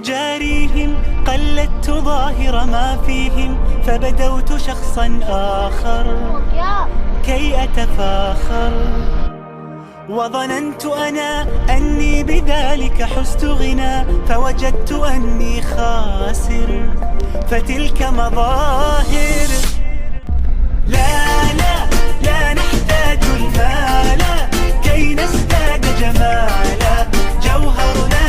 أجاريهم، قلدت ظاهر ما فيهم، فبدوت شخصا آخر كي أتفاخر. وظننت أنا أني بذلك حزت غنى، فوجدت أني خاسر، فتلك مظاهر. لا لا لا نحتاج المال كي نزداد جمالا، جوهرنا